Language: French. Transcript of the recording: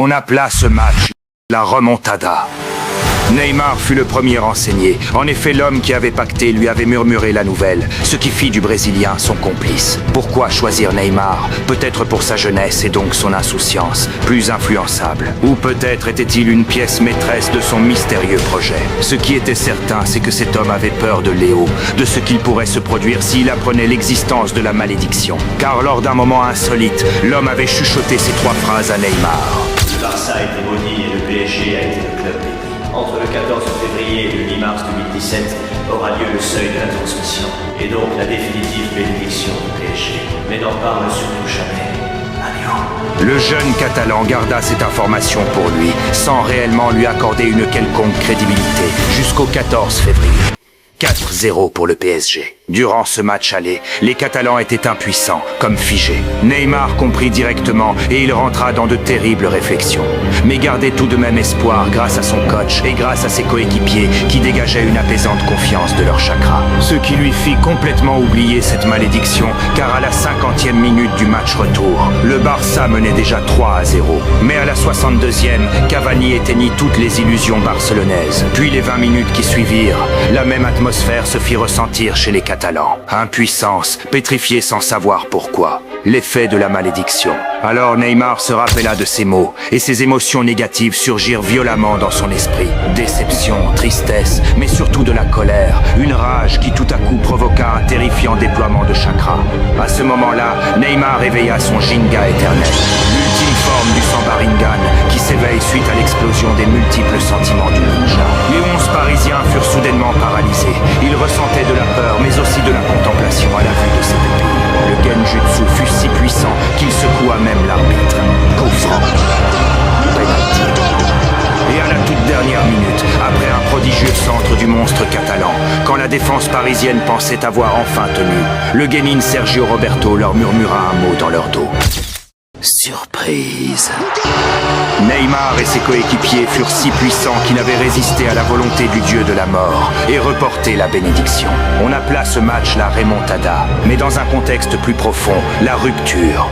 On appela ce match la remontada. Neymar fut le premier renseigné. En effet, l'homme qui avait pacté lui avait murmuré la nouvelle, ce qui fit du Brésilien son complice. Pourquoi choisir Neymar? Peut-être pour sa jeunesse et donc son insouciance, plus influençable. Ou peut-être était-il une pièce maîtresse de son mystérieux projet. Ce qui était certain, c'est que cet homme avait peur de Léo, de ce qu'il pourrait se produire s'il apprenait l'existence de la malédiction. Car lors d'un moment insolite, l'homme avait chuchoté ces 3 phrases à Neymar. Le Barça a été maudit et le PSG a été le club. Entre le 14 février et le 8 mars 2017 aura lieu le seuil de la transmission, et donc la définitive bénédiction du PSG. Mais n'en parle surtout jamais à Léo. Le jeune Catalan garda cette information pour lui, sans réellement lui accorder une quelconque crédibilité, jusqu'au 14 février. 4-0 pour le PSG. Durant ce match aller, les Catalans étaient impuissants, comme figés. Neymar comprit directement et il rentra dans de terribles réflexions. Mais gardait tout de même espoir grâce à son coach et grâce à ses coéquipiers qui dégageaient une apaisante confiance de leur chakra. Ce qui lui fit complètement oublier cette malédiction, car à la 50e minute du match retour, le Barça menait déjà 3-0. Mais à la 62e, Cavani éteignit toutes les illusions barcelonaises. Puis les 20 minutes qui suivirent, la même atmosphère se fit ressentir chez les Catalans. Impuissance, pétrifié sans savoir pourquoi. L'effet de la malédiction. Alors Neymar se rappela de ces mots, et ses émotions négatives surgirent violemment dans son esprit. Déception, tristesse, mais surtout de la colère, une rage qui tout à coup provoqua un terrifiant déploiement de chakra. À ce moment-là, Neymar réveilla son Ginga éternel, l'ultime forme du Sambaringan, qui s'éveille suite à l'explosion des multiples sentiments du ninja. Les 11 Parisiens furent soudainement paralysés. Ils ressentaient de la peur, mais aussi de la contemplation à la vue de ces pupilles. Le genjutsu fut si puissant qu'il secoua même l'arbitre. Coup franc. Penalty. Et à la toute dernière minute, après un prodigieux centre du monstre catalan, quand la défense parisienne pensait avoir enfin tenu, le guénin Sergio Roberto leur murmura un mot dans leur dos. Surprise. Neymar et ses coéquipiers furent si puissants qu'ils avaient résisté à la volonté du dieu de la mort et reporté la bénédiction. On appela ce match la remontada, mais dans un contexte plus profond, la rupture.